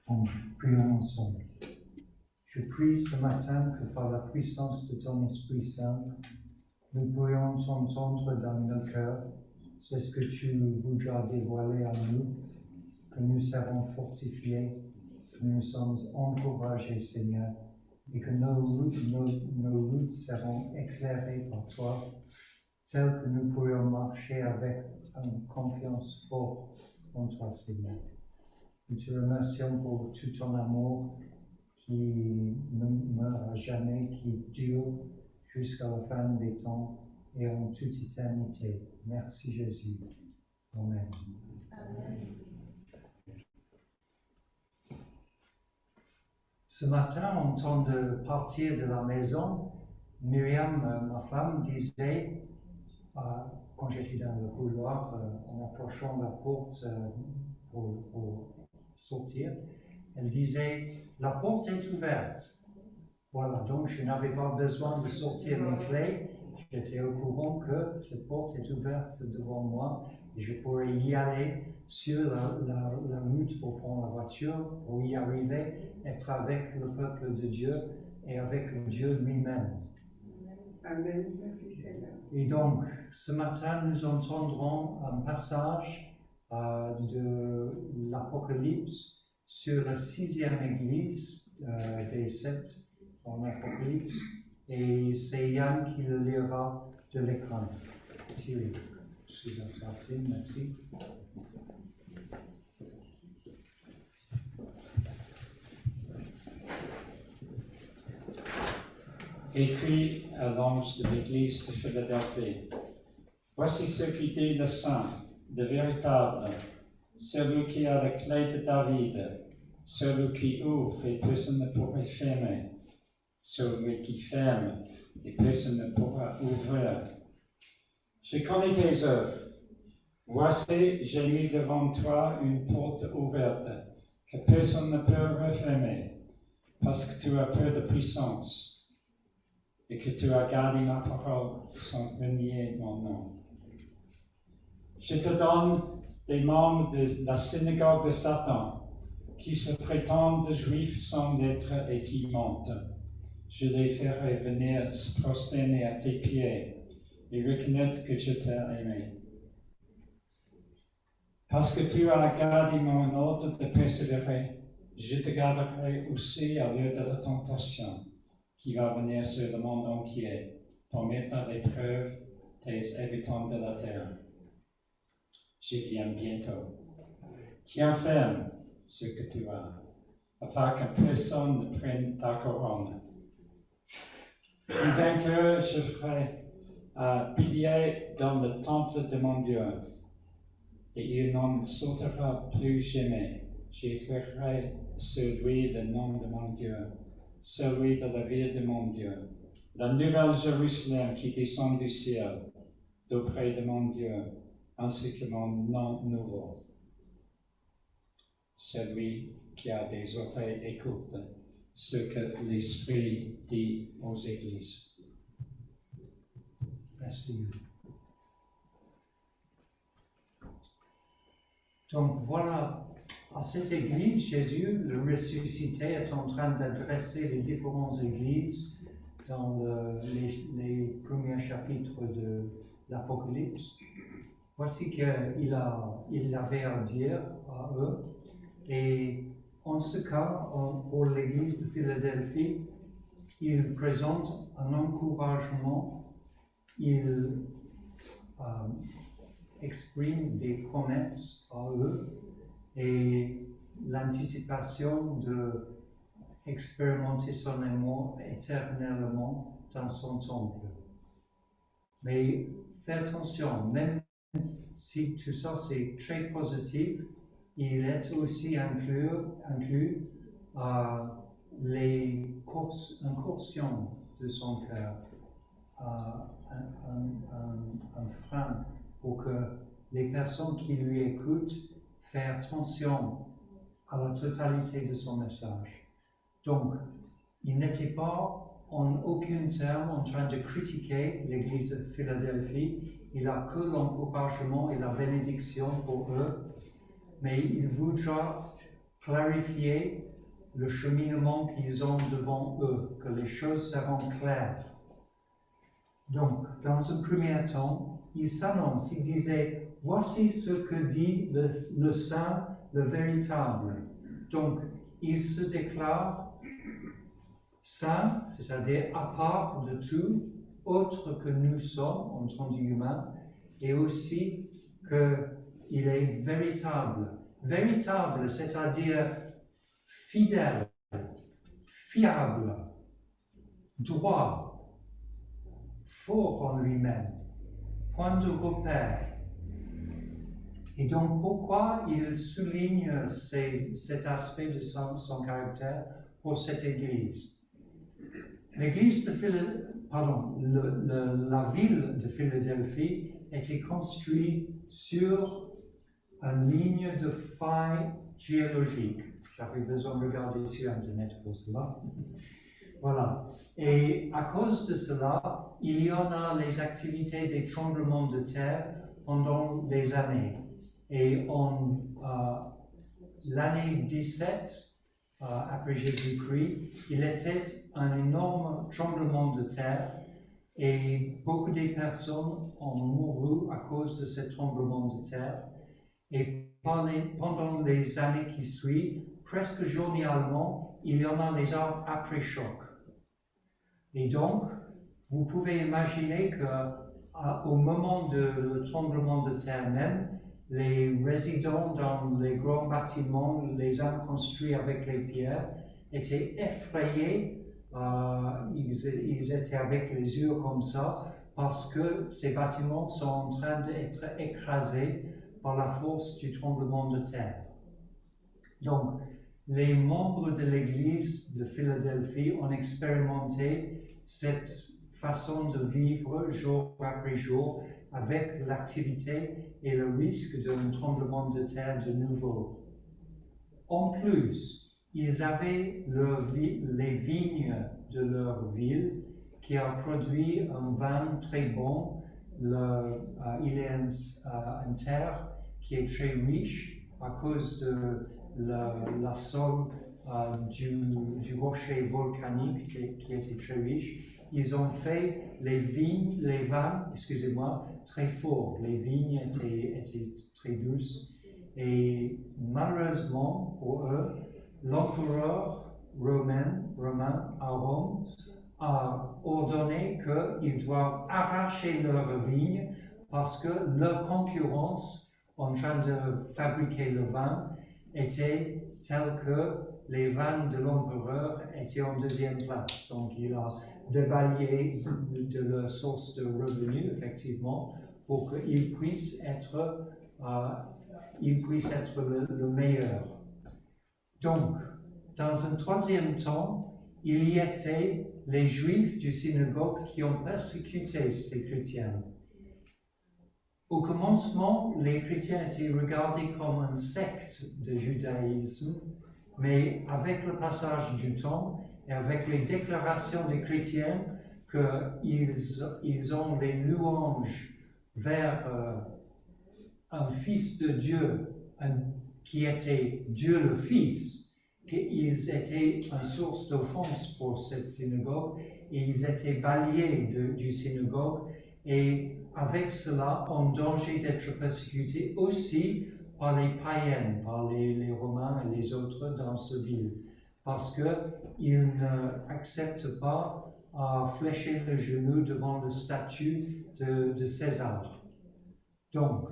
Donc, prions ensemble. Je prie ce matin que par la puissance de ton Esprit Saint, nous pourrions t'entendre dans nos cœurs. C'est ce que tu voudras dévoiler à nous, que nous serons fortifiés, que nous sommes encouragés, Seigneur, et que nos routes seront éclairées par toi, telles que nous pourrions marcher avec une confiance forte en toi, Seigneur. Nous te remercions pour tout ton amour qui ne meurt jamais, qui dure jusqu'à la fin des temps et en toute éternité. Merci Jésus. Amen. Amen. Ce matin, en temps de partir de la maison, Myriam, ma femme, disait, quand j'étais dans le couloir, en approchant la porte pour sortir, elle disait, la porte est ouverte. Voilà, donc je n'avais pas besoin de sortir mes clés. J'étais au courant que cette porte est ouverte devant moi et je pourrais y aller sur la route pour prendre la voiture, pour y arriver, être avec le peuple de Dieu et avec Dieu lui-même. Amen. Merci Seigneur. Et donc, ce matin, nous entendrons un passage de l'Apocalypse sur la 6e église des 7 en Apocalypse, et c'est Yann qui le lira de l'écran. Thierry, je suis attracté, merci. Écrit à l'ange de l'église de Philadelphie. Voici ce qui dit le saint, le véritable, celui qui a la clé de David, celui qui ouvre et personne ne pourra fermer, celui qui ferme et personne ne pourra ouvrir. Je connais tes œuvres. Voici, j'ai mis devant toi une porte ouverte que personne ne peut refermer, parce que tu as peu de puissance et que tu as gardé ma parole sans renier mon nom. Je te donne des membres de la synagogue de Satan, qui se prétendent juifs sans l'être et qui mentent. Je les ferai venir se prosterner à tes pieds et reconnaître que je t'ai aimé. Parce que tu as gardé mon ordre de persévérer, je te garderai aussi à l'heure de la tentation qui va venir sur le monde entier pour mettre à l'épreuve tes habitants de la terre. Je viens bientôt. Tiens ferme ce que tu as, afin que personne ne prenne ta couronne. Le vainqueur, je ferai pilier dans le temple de mon Dieu, et il n'en sautera plus jamais. J'écrirai sur lui le nom de mon Dieu, celui de la ville de mon Dieu, la nouvelle Jérusalem qui descend du ciel, d'auprès de mon Dieu, ainsi que mon nom nouveau. Celui qui a des oreilles écoute ce que l'Esprit dit aux églises. Merci. Donc voilà, à cette église, Jésus, le ressuscité, est en train d'adresser les différentes églises dans les premiers chapitres de l'Apocalypse. Voici qu'il avait à dire à eux. Et en ce cas, pour l'église de Philadelphie, il présente un encouragement, il exprime des promesses à eux et l'anticipation de expérimenter son amour éternellement dans son temple. Mais fais attention, même si tout ça c'est très positif, il est aussi inclus les incursions de son cœur, un frein pour que les personnes qui lui écoutent fassent attention à la totalité de son message. Donc, il n'était pas en aucun terme en train de critiquer l'église de Philadelphie. Il n'a que l'encouragement et la bénédiction pour eux, mais il voudra clarifier le cheminement qu'ils ont devant eux, que les choses seront claires. Donc, dans un premier temps, il s'annonce, il disait, voici ce que dit le Saint, le véritable. Donc, il se déclare saint, c'est-à-dire à part de tout, autre que nous sommes en tant qu'humains, et aussi qu'il est véritable. Véritable, c'est-à-dire fidèle, fiable, droit, fort en lui-même, point de repère. Et donc, pourquoi il souligne cet aspect de son caractère pour cette Église? L'église de la ville de Philadelphie était construite sur une ligne de faille géologique. J'avais besoin de regarder sur Internet pour cela. Voilà. Et à cause de cela, il y en a les activités des tremblements de terre pendant des années. Et en l'année 17, après Jésus-Christ, il était un énorme tremblement de terre et beaucoup de personnes ont mouru à cause de ce tremblement de terre. Et pendant les années qui suivent, presque journalièrement, il y en a les après-chocs. Et donc, vous pouvez imaginer qu'au moment du tremblement de terre même, les résidents dans les grands bâtiments, les uns construits avec les pierres, étaient effrayés. Ils étaient avec les yeux comme ça, parce que ces bâtiments sont en train d'être écrasés par la force du tremblement de terre. Donc, les membres de l'Église de Philadelphie ont expérimenté cette façon de vivre jour après jour avec l'activité et le risque d'un tremblement de terre de nouveau. En plus, ils avaient les vignes de leur ville qui a produit un vin très bon. Il est une terre qui est très riche à cause de la somme du rocher volcanique qui était très riche. Ils ont fait les vins, très forts. Les vignes étaient très douces. Et malheureusement pour eux, l'empereur romain à Rome a ordonné qu'ils doivent arracher leurs vignes parce que leur concurrence en train de fabriquer le vin était telle que les vins de l'empereur étaient en deuxième place. Donc il a débalayé de leur source de revenus, effectivement, pour qu'ils puissent être le meilleur. Donc, dans un troisième temps, il y était les Juifs du synagogue qui ont persécuté ces chrétiens. Au commencement, les chrétiens étaient regardés comme une secte de judaïsme, mais avec le passage du temps et avec les déclarations des chrétiens qu'ils ont les louanges vers un fils de Dieu qui était Dieu le Fils, qu'ils étaient une source d'offense pour cette synagogue et ils étaient balayés du synagogue et avec cela en danger d'être persécutés aussi par les païens, par les Romains et les autres dans cette ville, parce qu'ils n'acceptent pas à flécher le genou devant la statue de César. Donc,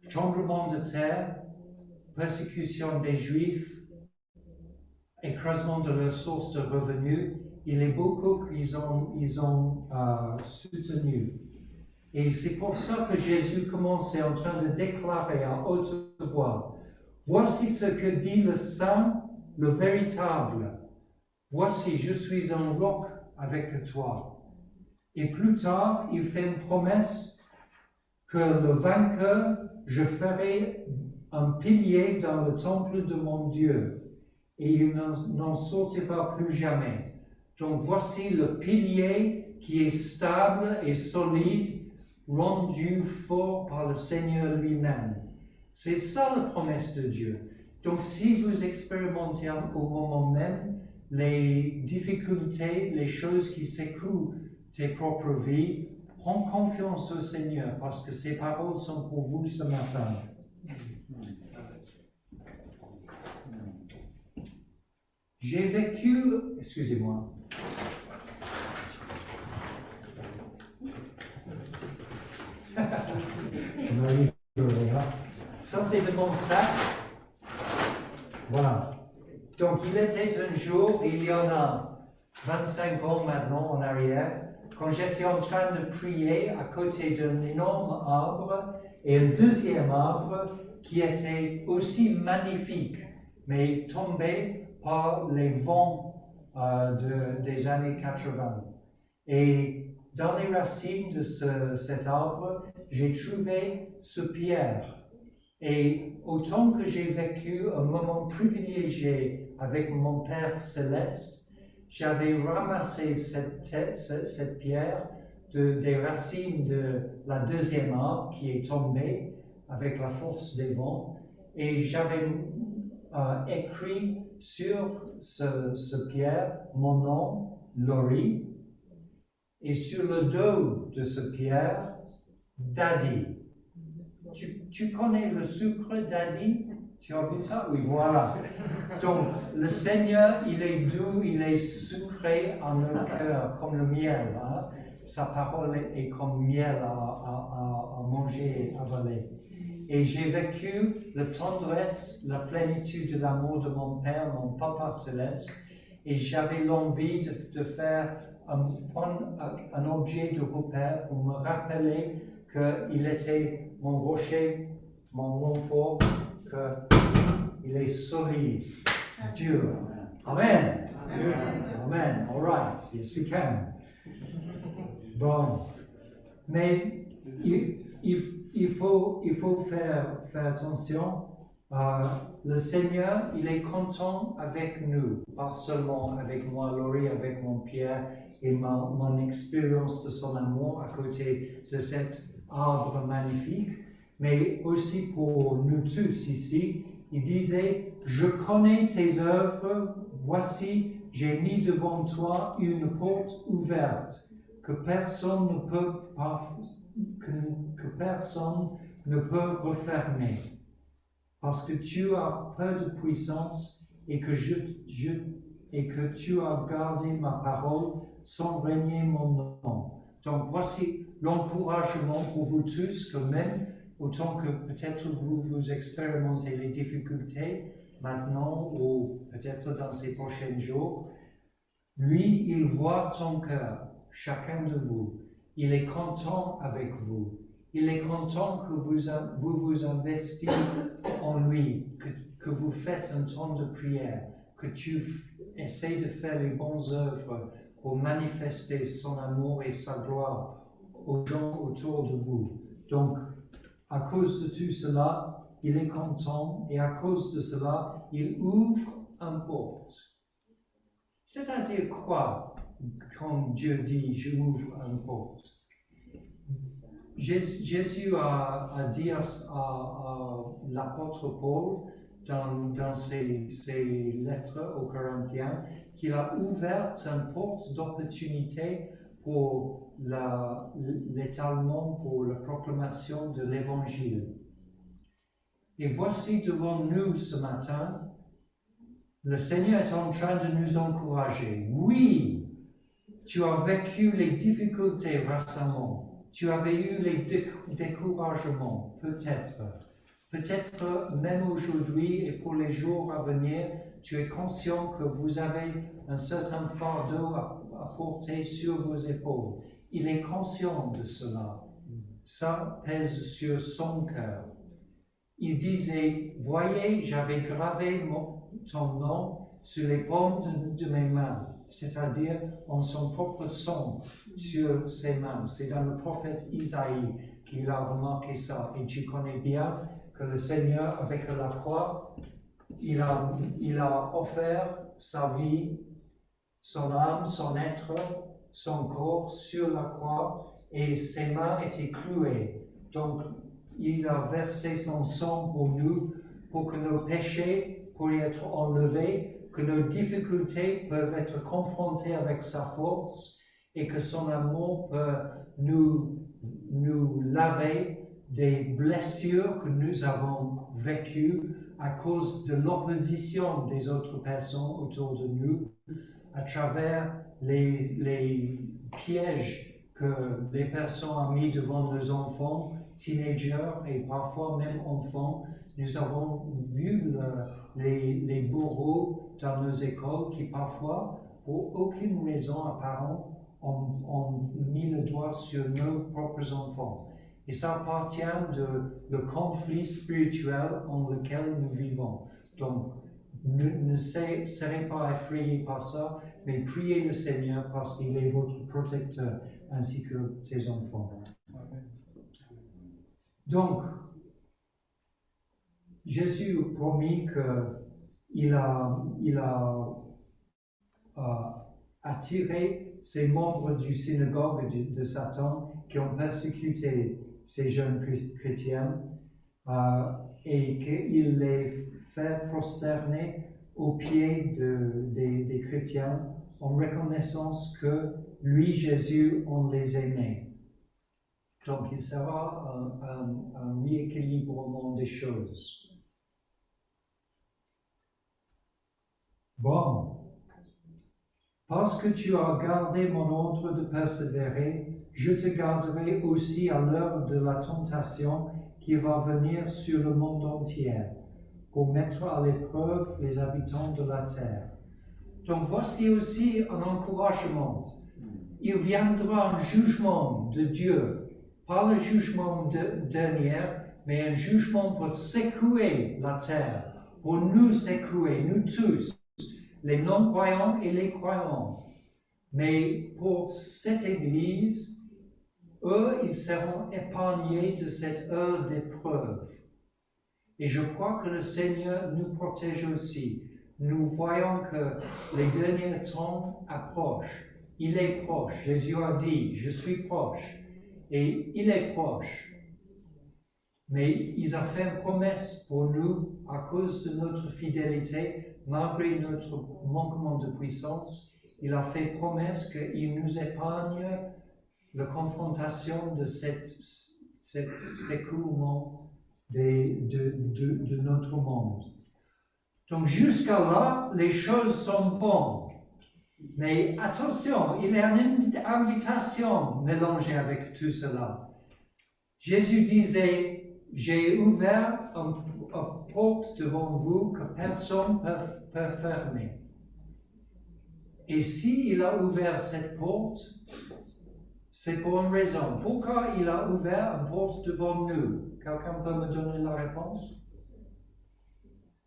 tremblement de terre, persécution des Juifs, écrasement de leur source de revenus, il est beaucoup qu'ils ont soutenu. Et c'est pour ça que Jésus commençait en train de déclarer à haute voix, « Voici ce que dit le Saint, le véritable. Voici, je suis un roc avec toi. » Et plus tard, il fait une promesse que le vainqueur, je ferai un pilier dans le temple de mon Dieu, et il n'en sortira plus jamais. Donc voici le pilier qui est stable et solide, rendu fort par le Seigneur lui-même. C'est ça la promesse de Dieu, Donc, si vous expérimentez au moment même les difficultés, les choses qui secouent tes propres vies, prends confiance au Seigneur parce que ses paroles sont pour vous ce matin. J'ai vécu, excusez-moi. Je m'arrive là. Ça, c'est de mon sac. Voilà. Donc, il était un jour, il y en a 25 ans maintenant en arrière, quand j'étais en train de prier à côté d'un énorme arbre et un deuxième arbre qui était aussi magnifique, mais tombé par les vents des années 80. Et dans les racines de cet arbre, j'ai trouvé ce pierre. Et autant que j'ai vécu un moment privilégié avec mon Père céleste, j'avais ramassé cette pierre des racines de la deuxième arbre qui est tombée avec la force des vents, et j'avais écrit sur ce pierre mon nom, Laurie, et sur le dos de ce pierre, Daddy. Tu connais le sucre, Daddy? Tu as vu ça? Oui, voilà. Donc, le Seigneur, il est doux, il est sucré en nos cœurs, comme le miel. Hein? Sa parole est comme miel à manger et avaler. Et j'ai vécu la tendresse, la plénitude de l'amour de mon Père, mon Papa céleste, et j'avais l'envie de faire un objet de repère pour me rappeler qu'il était mon rocher, mon renfort, qu'il est solide, dur. Amen. Amen. All right. Yes, we can. Bon. Mais il faut faire attention. Le Seigneur, il est content avec nous, pas seulement avec moi, Laurie, avec mon Pierre et mon expérience de son amour à côté de cet arbre magnifique, mais aussi pour nous tous ici. Il disait, je connais tes œuvres, voici, j'ai mis devant toi une porte ouverte que personne ne peut refermer. Parce que tu as peu de puissance et que tu as gardé ma parole sans régner mon nom. Donc voici l'encouragement pour vous tous, que même autant que peut-être vous expérimentez les difficultés maintenant ou peut-être dans ces prochains jours, lui, il voit ton cœur, chacun de vous. Il est content avec vous. Il est content que vous investissez en lui, que vous faites un temps de prière, que tu essaies de faire les bonnes œuvres pour manifester son amour et sa gloire aux gens autour de vous. Donc, à cause de tout cela, il est content, et à cause de cela, il ouvre une porte. C'est-à-dire quoi quand Dieu dit « j'ouvre une porte » Jésus a dit à l'apôtre Paul dans ses lettres aux Corinthiens qu'il a ouvert une porte d'opportunité pour l'étalement, pour la proclamation de l'Évangile. Et voici devant nous ce matin, le Seigneur est en train de nous encourager. Oui, tu as vécu les difficultés récemment. Tu avais eu les découragements, peut-être. Peut-être même aujourd'hui et pour les jours à venir, tu es conscient que vous avez un certain fardeau à porter sur vos épaules. Il est conscient de cela. Ça pèse sur son cœur. Il disait, voyez, j'avais gravé ton nom sur les paumes de mes mains, c'est-à-dire en son propre sang sur ses mains. C'est dans le prophète Isaïe qu'il a remarqué ça. Et tu connais bien que le Seigneur, avec la croix, il a offert sa vie, son âme, son être, son corps sur la croix, et ses mains étaient clouées. Donc, il a versé son sang pour nous, pour que nos péchés pour y être enlevés, que nos difficultés peuvent être confrontées avec sa force et que son amour peut nous laver des blessures que nous avons vécues à cause de l'opposition des autres personnes autour de nous, à travers les pièges que les personnes ont mis devant nos enfants, teenagers et parfois même enfants. Nous avons vu les bourreaux dans nos écoles qui parfois, pour aucune raison apparente, ont mis le doigt sur nos propres enfants. Et ça appartient le conflit spirituel en lequel nous vivons. Donc, ne serez pas effrayés par ça, mais priez le Seigneur parce qu'il est votre protecteur ainsi que ses enfants. Donc, Jésus a promis qu'il a attiré ces membres du synagogue de Satan qui ont persécuté ces jeunes chrétiens et qu'il les fait prosterner aux pieds des chrétiens en reconnaissance que lui, Jésus, on les aimait. Donc, il sera un rééquilibrement des choses. Bon, parce que tu as gardé mon ordre de persévérer, je te garderai aussi à l'heure de la tentation qui va venir sur le monde entier, pour mettre à l'épreuve les habitants de la terre. Donc voici aussi un encouragement. Il viendra un jugement de Dieu, pas le jugement dernier, mais un jugement pour secouer la terre, pour nous secouer, nous tous, les non-croyants et les croyants. Mais pour cette Église, eux, ils seront épargnés de cette heure d'épreuve. Et je crois que le Seigneur nous protège aussi. Nous voyons que les derniers temps approchent. Il est proche. Jésus a dit, je suis proche. Et il est proche. Mais il a fait une promesse pour nous à cause de notre fidélité, malgré notre manquement de puissance. Il a fait promesse qu'il nous épargne la confrontation de cet écoulement de notre monde. Donc jusqu'à là, les choses sont bonnes. Mais attention, il y a une invitation mélangée avec tout cela. Jésus disait, j'ai ouvert une porte devant vous que personne ne peut fermer. Et s'il a ouvert cette porte, c'est pour une raison. Pourquoi il a ouvert une porte devant nous? Quelqu'un peut me donner la réponse?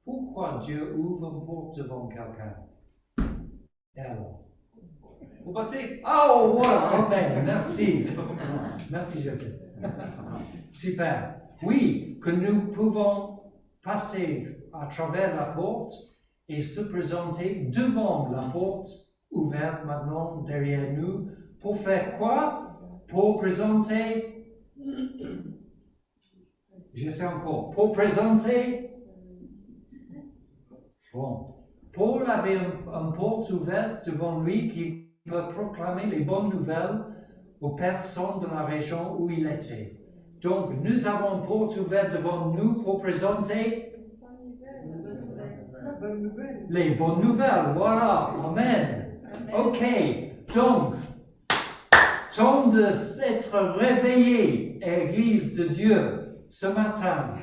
Pourquoi Dieu ouvre une porte devant quelqu'un? Et alors? Vous passez. Oh, voilà, amen, merci. Merci, Joseph. Super. Oui, que nous pouvons passer à travers la porte et se présenter devant la porte ouverte maintenant derrière nous. Pour faire quoi? Pour présenter, je sais encore, pour présenter, bon, Paul avait une porte ouverte devant lui qui peut proclamer les bonnes nouvelles aux personnes de la région où il était. Donc, nous avons une porte ouverte devant nous pour présenter les bonnes nouvelles. Voilà, amen. Ok, donc, temps de s'être réveillé, Église de Dieu, ce matin.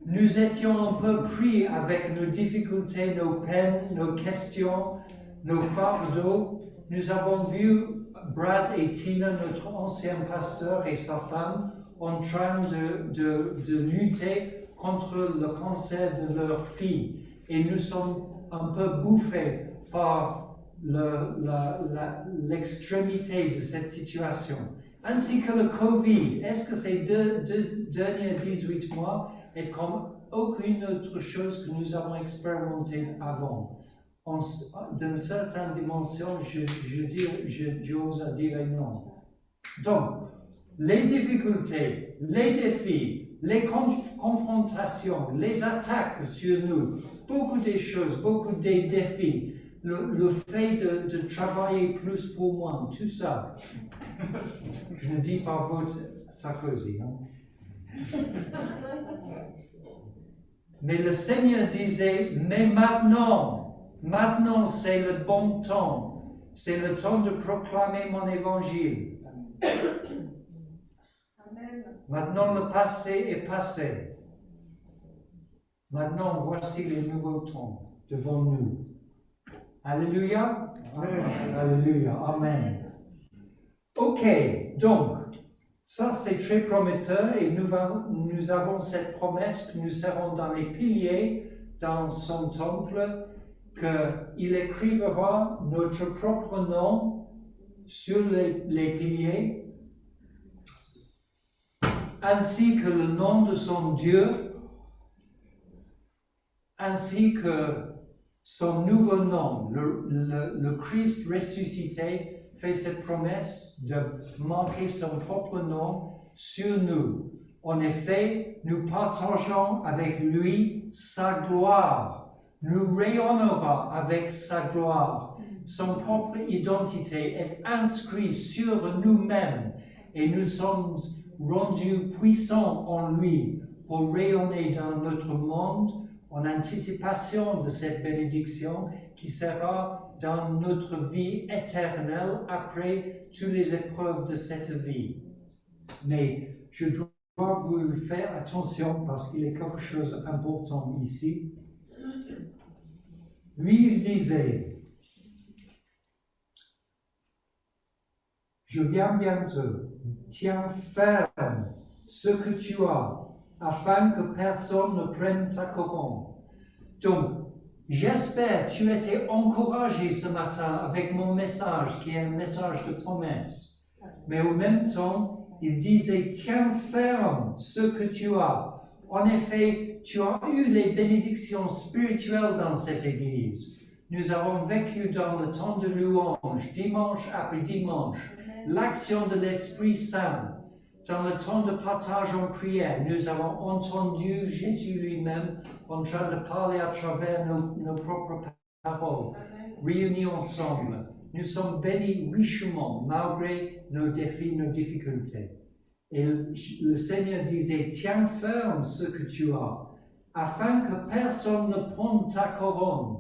Nous étions un peu pris avec nos difficultés, nos peines, nos questions, nos fardeaux. Nous avons vu Brad et Tina, notre ancien pasteur et sa femme, en train de lutter contre le cancer de leur fille. Et nous sommes un peu bouffés par l'extrémité de cette situation. Ainsi que le Covid. Est-ce que ces deux derniers 18 mois est comme aucune autre chose que nous avons expérimenté avant? D'une certaine dimension, j'ose dire non. Donc, les difficultés, les défis, les confrontations, les attaques sur nous, beaucoup de choses, beaucoup de défis. Le fait de travailler plus pour moi, tout ça. Je ne dis pas votre Sarkozy, hein. Mais le Seigneur disait, mais maintenant c'est le bon temps. C'est le temps de proclamer mon évangile. Amen. Maintenant le passé est passé. Maintenant voici les nouveaux temps devant nous. Alléluia. Amen. Alléluia. Amen. Ok, donc, ça c'est très prometteur et nous avons cette promesse que nous serons dans les piliers dans son temple, qu'il écrira notre propre nom sur les piliers, ainsi que le nom de son Dieu, ainsi que son nouveau nom. Le Christ ressuscité fait cette promesse de marquer son propre nom sur nous. En effet, nous partageons avec lui sa gloire. Nous rayonnerons avec sa gloire. Son propre identité est inscrite sur nous-mêmes et nous sommes rendus puissants en lui pour rayonner dans notre monde en anticipation de cette bénédiction qui sera dans notre vie éternelle après toutes les épreuves de cette vie. Mais je dois vous faire attention parce qu'il y a quelque chose d'important ici. Lui, il disait, je viens bientôt, tiens ferme ce que tu as, afin que personne ne prenne ta couronne. Donc, j'espère que tu as été encouragé ce matin avec mon message, qui est un message de promesse. Mais en même temps, il disait, tiens ferme ce que tu as. En effet, tu as eu les bénédictions spirituelles dans cette église. Nous avons vécu dans le temps de louange, dimanche après dimanche, l'action de l'Esprit Saint. Dans le temps de partage en prière, nous avons entendu Jésus lui-même en train de parler à travers nos propres paroles, réunis ensemble. Nous sommes bénis richement malgré nos défis, nos difficultés. Et le Seigneur disait, tiens ferme ce que tu as, afin que personne ne prenne ta couronne.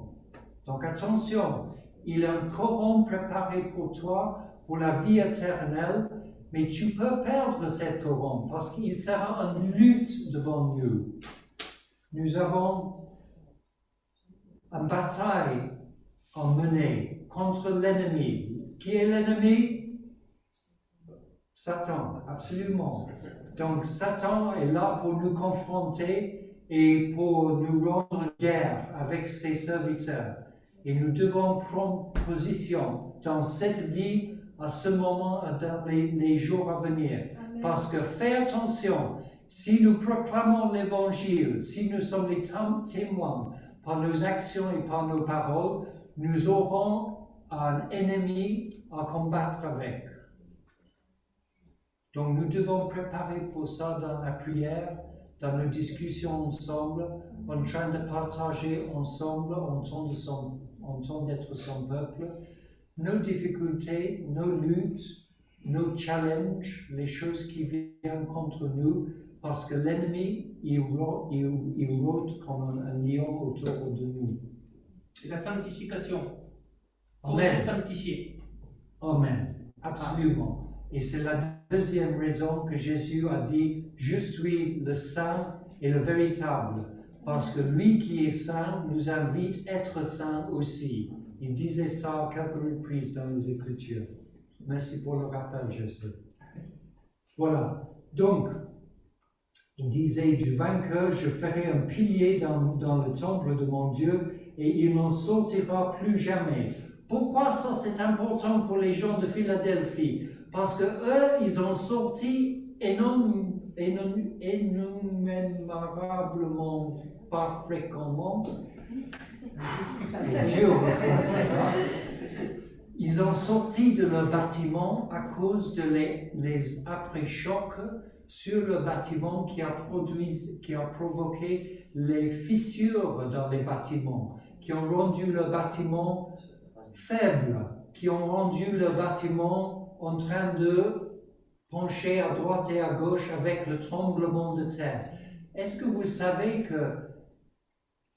Donc attention, il y a une couronne préparée pour toi, pour la vie éternelle, mais tu peux perdre cette couronne parce qu'il sera une lutte devant nous. Nous avons une bataille à mener contre l'ennemi. Qui est l'ennemi? Satan, absolument. Donc Satan est là pour nous confronter et pour nous rendre guerre avec ses serviteurs. Et nous devons prendre position dans cette vie à ce moment, dans les jours à venir. Amen. Parce que fais attention, si nous proclamons l'évangile, si nous sommes les témoins par nos actions et par nos paroles, nous aurons un ennemi à combattre avec. Donc nous devons préparer pour ça dans la prière, dans nos discussions ensemble, en train de partager ensemble, en temps d'être son peuple, nos difficultés, nos luttes, nos challenges, les choses qui viennent contre nous, parce que l'ennemi, il rôde comme un lion autour de nous. Et la sanctification. Faut Amen. se sanctifier. Amen. Absolument. Et c'est la deuxième raison que Jésus a dit, je suis le saint et le véritable. Parce que lui qui est saint nous invite à être saint aussi. Il disait ça à quelques reprises dans les Écritures. Merci pour le rappel, Joseph. Voilà. Donc, il disait du vainqueur, je ferai un pilier dans le temple de mon Dieu et il n'en sortira plus jamais. Pourquoi ça c'est important pour les gens de Philadelphie? Parce que eux, ils ont sorti énumérablement, pas fréquemment. C'est dur le français, hein? Ils ont sorti de leur bâtiment à cause de les après-chocs sur le bâtiment qui a provoqué les fissures dans les bâtiments, qui ont rendu le bâtiment faible, qui ont rendu le bâtiment en train de pencher à droite et à gauche avec le tremblement de terre. Est-ce que vous savez que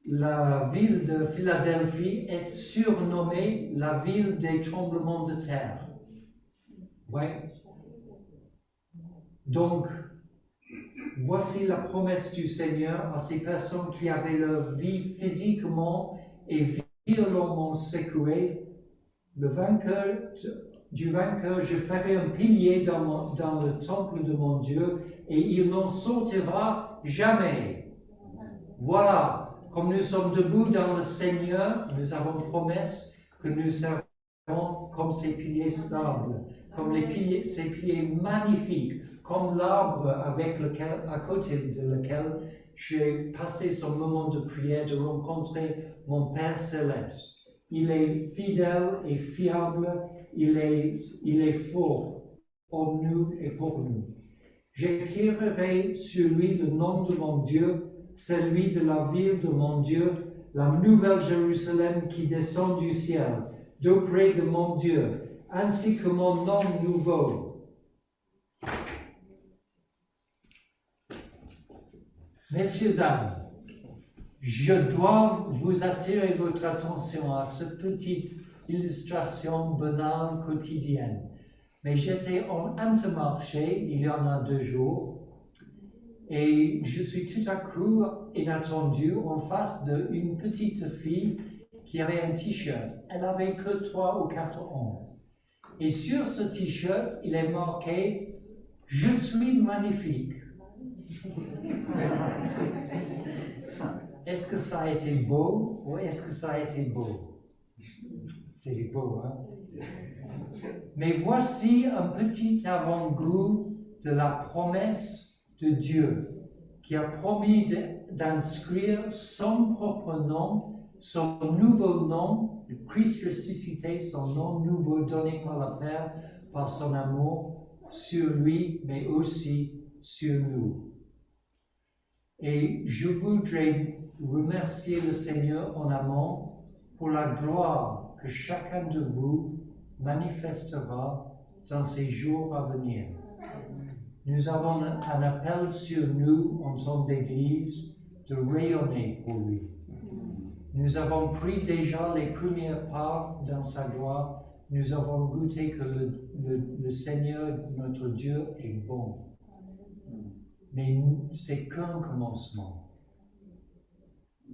la ville de Philadelphie est surnommée la ville des tremblements de terre? Oui. Donc, voici la promesse du Seigneur à ces personnes qui avaient leur vie physiquement et violemment secouée. Du vainqueur, je ferai un pilier dans le temple de mon Dieu et il n'en sortira jamais. Voilà, comme nous sommes debout dans le Seigneur, nous avons promesse que nous serons comme ces piliers stables, comme ces piliers magnifiques, comme l'arbre à côté de lequel j'ai passé ce moment de prière, de rencontrer mon Père Céleste. Il est fidèle et fiable, il est fort en nous et pour nous. J'écrirai sur lui le nom de mon Dieu, celui de la ville de mon Dieu, la nouvelle Jérusalem qui descend du ciel, d'auprès de mon Dieu, ainsi que mon nom nouveau. Messieurs, dames, je dois vous attirer votre attention à cette petite illustration banale quotidienne. Mais j'étais en Intermarché il y en a 2 jours et je suis tout à coup inattendu en face d'une petite fille qui avait un t-shirt. Elle avait que 3 ou 4 ans. Et sur ce t-shirt, il est marqué « Je suis magnifique ». Est-ce que ça a été beau ou est-ce que ça a été beau? C'est beau, hein? Mais voici un petit avant-goût de la promesse de Dieu qui a promis d'inscrire son propre nom, son nouveau nom, le Christ ressuscité, son nom nouveau donné par le Père, par son amour sur lui, mais aussi sur nous. Et je voudrais remercier le Seigneur en amont pour la gloire que chacun de vous manifestera dans ces jours à venir. Nous avons un appel sur nous en tant qu'Église de rayonner pour lui. Nous avons pris déjà les premiers pas dans sa gloire. Nous avons goûté que le Seigneur, notre Dieu, est bon. Mais c'est qu'un commencement.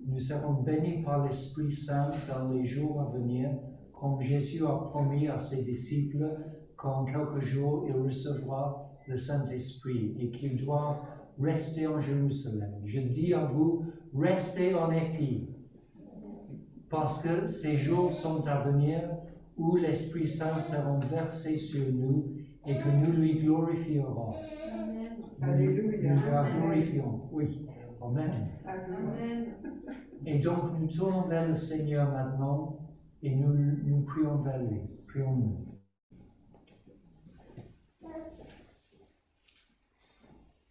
Nous serons bénis par l'Esprit Saint dans les jours à venir, comme Jésus a promis à ses disciples qu'en quelques jours il recevra le Saint-Esprit et qu'ils doivent rester en Jérusalem. Je dis à vous, restez en Épie, parce que ces jours sont à venir où l'Esprit Saint sera versé sur nous et que nous lui glorifierons. Alléluia. Nous la glorifions. Oui. Amen. Amen. Et donc, nous tournons vers le Seigneur maintenant et nous prions vers lui. Prions-nous.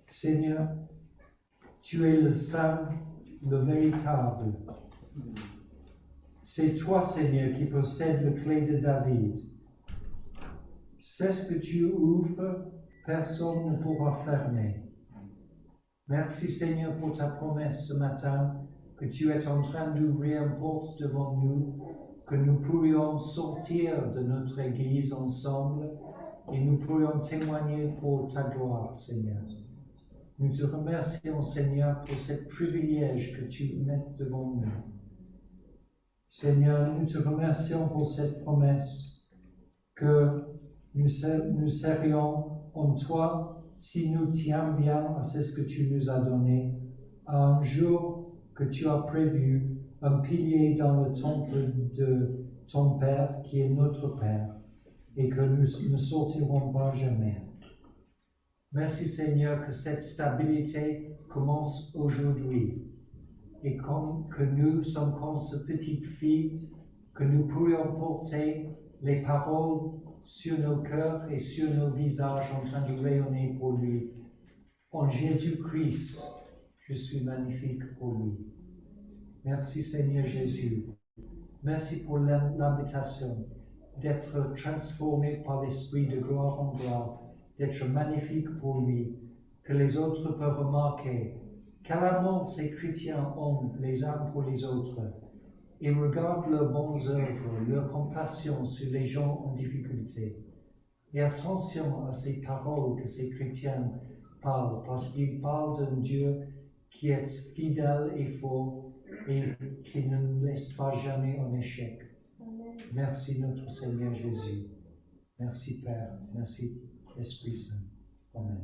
Seigneur, tu es le Saint, le véritable. C'est toi, Seigneur, qui possèdes le clé de David. C'est ce que tu ouvres, personne ne pourra fermer. Merci, Seigneur, pour ta promesse ce matin, que tu es en train d'ouvrir une porte devant nous, que nous pourrions sortir de notre Église ensemble et nous pourrions témoigner pour ta gloire, Seigneur. Nous te remercions, Seigneur, pour ce privilège que tu mets devant nous. Seigneur, nous te remercions pour cette promesse que nous serions en toi si nous tiens bien à ce que tu nous as donné, à un jour que tu as prévu, un pilier dans le temple de ton Père qui est notre Père, et que nous ne sortirons pas jamais. Merci Seigneur que cette stabilité commence aujourd'hui, et comme que nous sommes comme cette petite fille, que nous pourrions porter les paroles sur nos cœurs et sur nos visages en train de rayonner pour lui. En Jésus-Christ, je suis magnifique pour lui. Merci Seigneur Jésus. Merci pour l'invitation d'être transformé par l'Esprit de gloire en gloire, d'être magnifique pour lui, que les autres peuvent remarquer quel amour ces chrétiens ont les uns pour les autres. Ils regardent leurs bonnes œuvres, leur compassion sur les gens en difficulté. Et attention à ces paroles que ces chrétiens parlent, parce qu'ils parlent d'un Dieu qui est fidèle et fort et qui ne nous laisse pas jamais en échec. Merci notre Seigneur Jésus. Merci Père. Merci Esprit Saint. Amen.